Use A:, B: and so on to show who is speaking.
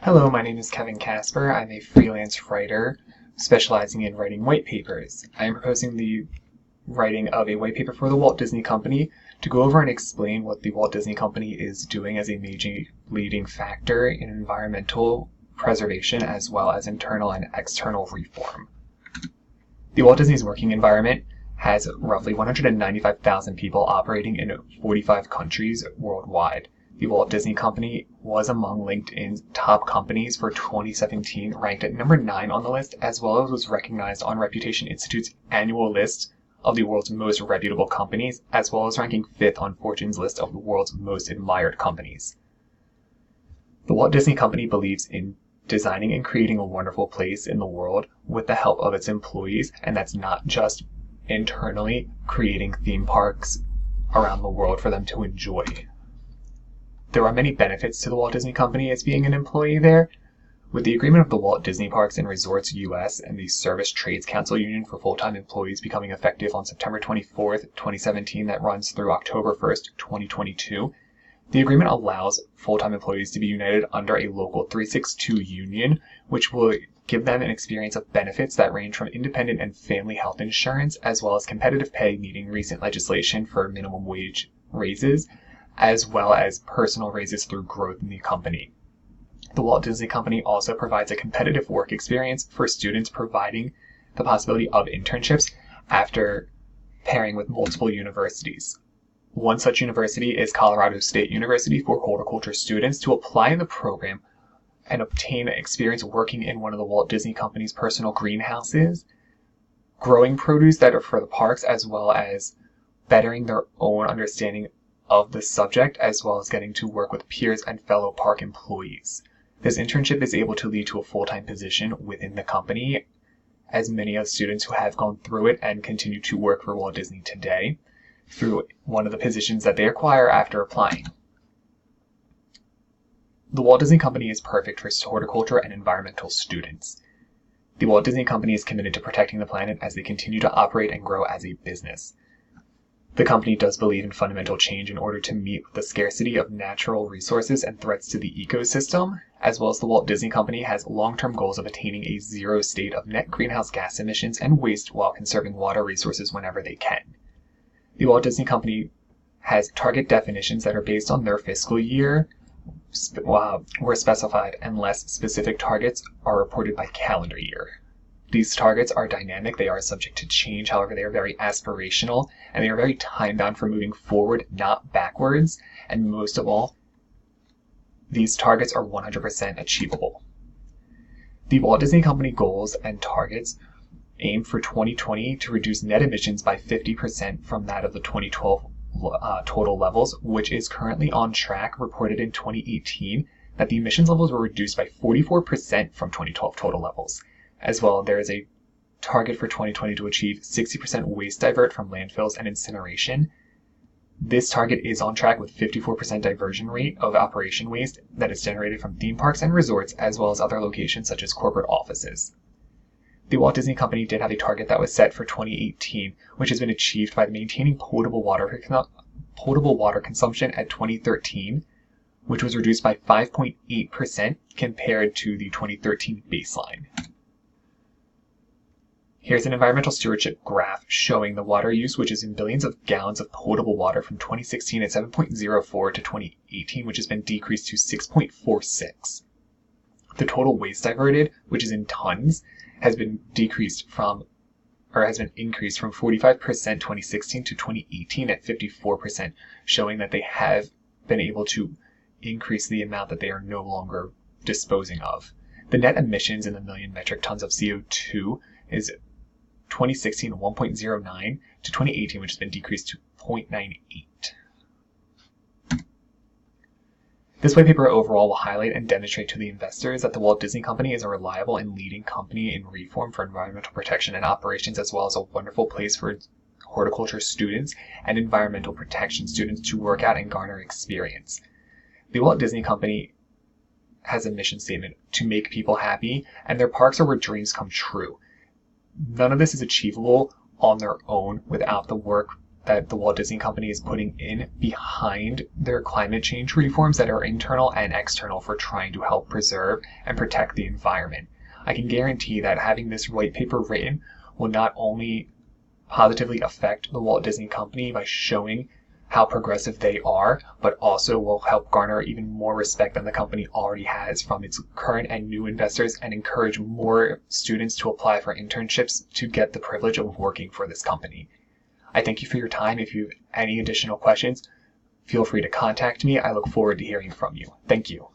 A: Hello, my name is Kevin Casper. I'm a freelance writer specializing in writing white papers. I am proposing the writing of a white paper for the Walt Disney Company to go over and explain what the Walt Disney Company is doing as a major leading factor in environmental preservation as well as internal and external reform. The Walt Disney's working environment has roughly 195,000 people operating in 45 countries worldwide. The Walt Disney Company was among LinkedIn's top companies for 2017, ranked at number 9 on the list, as well as was recognized on Reputation Institute's annual list of the world's most reputable companies, as well as ranking 5th on Fortune's list of the world's most admired companies. The Walt Disney Company believes in designing and creating a wonderful place in the world with the help of its employees, and that's not just internally creating theme parks around the world for them to enjoy. There are many benefits to the Walt Disney Company as being an employee there. With the agreement of the Walt Disney Parks and Resorts US and the Service Trades Council Union for full-time employees becoming effective on September 24, 2017, that runs through October 1st, 2022, the agreement allows full-time employees to be united under a Local 362 union, which will give them an experience of benefits that range from independent and family health insurance, as well as competitive pay meeting recent legislation for minimum wage raises, as well as personal raises through growth in the company. The Walt Disney Company also provides a competitive work experience for students, providing the possibility of internships after pairing with multiple universities. One such university is Colorado State University for horticulture students to apply in the program and obtain experience working in one of the Walt Disney Company's personal greenhouses, growing produce that are for the parks, as well as bettering their own understanding of the subject, as well as getting to work with peers and fellow park employees. This internship is able to lead to a full-time position within the company, as many of the students who have gone through it and continue to work for Walt Disney today through one of the positions that they acquire after applying. The Walt Disney Company is perfect for horticulture and environmental students. The Walt Disney Company is committed to protecting the planet as they continue to operate and grow as a business. The company does believe in fundamental change in order to meet the scarcity of natural resources and threats to the ecosystem, as well as the Walt Disney Company has long-term goals of attaining a zero state of net greenhouse gas emissions and waste while conserving water resources whenever they can. The Walt Disney Company has target definitions that are based on their fiscal year, were specified, unless specific targets are reported by calendar year. These targets are dynamic, they are subject to change, however they are very aspirational, and they are very time-bound for moving forward, not backwards, and most of all, these targets are 100% achievable. The Walt Disney Company goals and targets aim for 2020 to reduce net emissions by 50% from that of the 2012 total levels, which is currently on track, reported in 2018, that the emissions levels were reduced by 44% from 2012 total levels. As well, there is a target for 2020 to achieve 60% waste divert from landfills and incineration. This target is on track with 54% diversion rate of operation waste that is generated from theme parks and resorts, as well as other locations such as corporate offices. The Walt Disney Company did have a target that was set for 2018, which has been achieved by maintaining potable water consumption at 2013, which was reduced by 5.8% compared to the 2013 baseline. Here's an environmental stewardship graph showing the water use, which is in billions of gallons of potable water from 2016 at 7.04 to 2018, which has been decreased to 6.46. The total waste diverted, which is in tons, has been increased from 45% 2016 to 2018 at 54%, showing that they have been able to increase the amount that they are no longer disposing of. The net emissions in the million metric tons of CO2 is 2016 1.09 to 2018, which has been decreased to 0.98. This white paper overall will highlight and demonstrate to the investors that the Walt Disney Company is a reliable and leading company in reform for environmental protection and operations, as well as a wonderful place for horticulture students and environmental protection students to work at and garner experience. The Walt Disney Company has a mission statement to make people happy, and their parks are where dreams come true. None of this is achievable on their own without the work that the Walt Disney Company is putting in behind their climate change reforms that are internal and external for trying to help preserve and protect the environment. I can guarantee that having this white paper written will not only positively affect the Walt Disney Company by showing how progressive they are, but also will help garner even more respect than the company already has from its current and new investors and encourage more students to apply for internships to get the privilege of working for this company. I thank you for your time. If you have any additional questions, feel free to contact me. I look forward to hearing from you. Thank you.